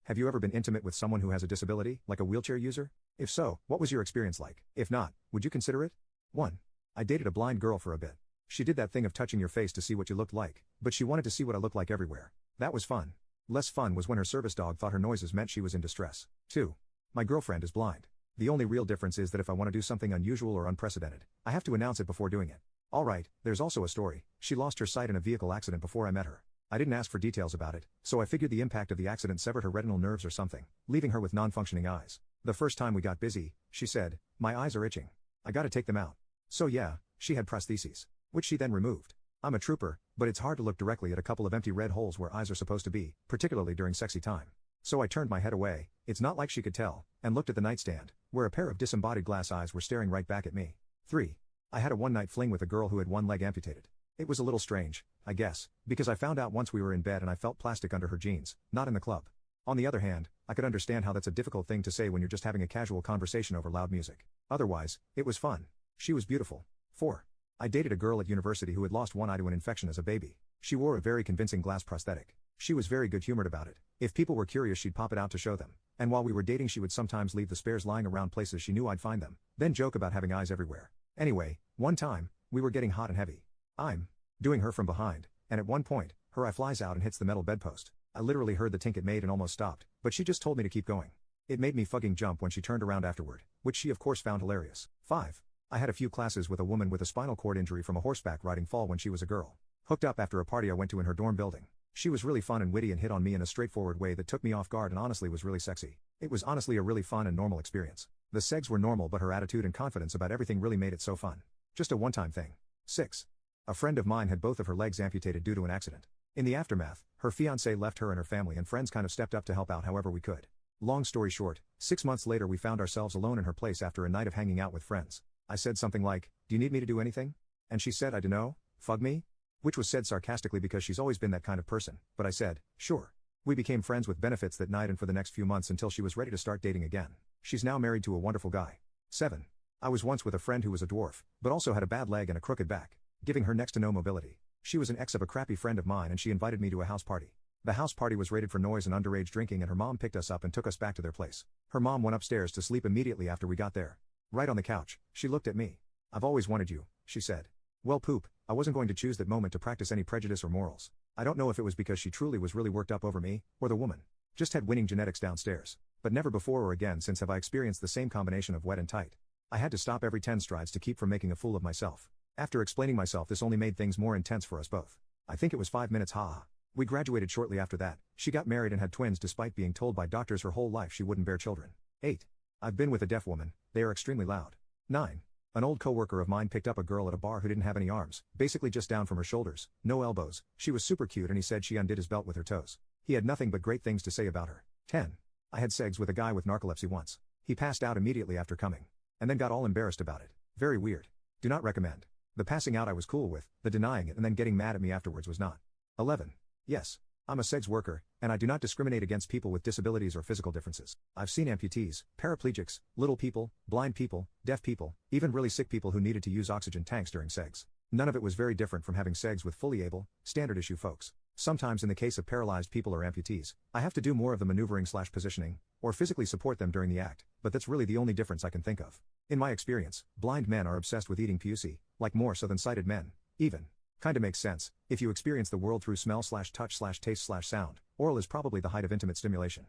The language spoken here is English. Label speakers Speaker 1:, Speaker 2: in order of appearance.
Speaker 1: Have you ever been intimate with someone who has a disability, like a wheelchair user? If so, what was your experience like? If not, would you consider it? 1. I dated a blind girl for a bit. She did that thing of touching your face to see what you looked like, but she wanted to see what I looked like everywhere. That was fun. Less fun was when her service dog thought her noises meant she was in distress. 2. My girlfriend is blind. The only real difference is that if I want to do something unusual or unprecedented, I have to announce it before doing it. Alright, there's also a story. She lost her sight in a vehicle accident before I met her. I didn't ask for details about it, so I figured the impact of the accident severed her retinal nerves or something, leaving her with non-functioning eyes. The first time we got busy, she said, "My eyes are itching. I gotta take them out." So yeah, she had prostheses, which she then removed. I'm a trooper, but it's hard to look directly at a couple of empty red holes where eyes are supposed to be, particularly during sexy time. So I turned my head away, it's not like she could tell, and looked at the nightstand, where a pair of disembodied glass eyes were staring right back at me. 3. I had a one-night fling with a girl who had one leg amputated. It was a little strange, I guess, because I found out once we were in bed and I felt plastic under her jeans, not in the club. On the other hand, I could understand how that's a difficult thing to say when you're just having a casual conversation over loud music. Otherwise, it was fun. She was beautiful. 4. I dated a girl at university who had lost one eye to an infection as a baby. She wore a very convincing glass prosthetic. She was very good-humored about it. If people were curious, she'd pop it out to show them. And while we were dating, she would sometimes leave the spares lying around places she knew I'd find them, then joke about having eyes everywhere. Anyway, one time, we were getting hot and heavy. I'm doing her from behind, and at one point, her eye flies out and hits the metal bedpost. I literally heard the tink it made and almost stopped, but she just told me to keep going. It made me fucking jump when she turned around afterward, which she of course found hilarious. 5. I had a few classes with a woman with a spinal cord injury from a horseback riding fall when she was a girl. Hooked up after a party I went to in her dorm building. She was really fun and witty and hit on me in a straightforward way that took me off guard and honestly was really sexy. It was honestly a really fun and normal experience. The segs were normal, but her attitude and confidence about everything really made it so fun. Just a one-time thing. 6. A friend of mine had both of her legs amputated due to an accident. In the aftermath, her fiancé left her and her family and friends kind of stepped up to help out however we could. Long story short, 6 months later we found ourselves alone in her place after a night of hanging out with friends. I said something like, "Do you need me to do anything?" And she said, "I dunno, fug me?" Which was said sarcastically because she's always been that kind of person, but I said, "Sure." We became friends with benefits that night and for the next few months until she was ready to start dating again. She's now married to a wonderful guy. 7. I was once with a friend who was a dwarf, but also had a bad leg and a crooked back, giving her next to no mobility. She was an ex of a crappy friend of mine and she invited me to a house party. The house party was rated for noise and underage drinking and her mom picked us up and took us back to their place. Her mom went upstairs to sleep immediately after we got there. Right on the couch, she looked at me. "I've always wanted you," she said. Well, poop, I wasn't going to choose that moment to practice any prejudice or morals. I don't know if it was because she truly was really worked up over me, or the woman just had winning genetics downstairs. But never before or again since have I experienced the same combination of wet and tight. I had to stop every 10 strides to keep from making a fool of myself. After explaining myself, this only made things more intense for us both. I think it was 5 minutes, haha. We graduated shortly after that. She got married and had twins despite being told by doctors her whole life she wouldn't bear children. 8. I've been with a deaf woman. They are extremely loud. 9. An old coworker of mine picked up a girl at a bar who didn't have any arms, basically just down from her shoulders, no elbows. She was super cute and he said she undid his belt with her toes. He had nothing but great things to say about her. 10. I had segs with a guy with narcolepsy once. He passed out immediately after coming. And then got all embarrassed about it. Very weird. Do not recommend. The passing out I was cool with, the denying it and then getting mad at me afterwards was not. 11. Yes. I'm a segs worker, and I do not discriminate against people with disabilities or physical differences. I've seen amputees, paraplegics, little people, blind people, deaf people, even really sick people who needed to use oxygen tanks during segs. None of it was very different from having segs with fully able, standard issue folks. Sometimes in the case of paralyzed people or amputees, I have to do more of the maneuvering/positioning, or physically support them during the act, but that's really the only difference I can think of. In my experience, blind men are obsessed with eating pussy, like more so than sighted men, even. Kinda makes sense, if you experience the world through smell/touch/taste/sound, oral is probably the height of intimate stimulation.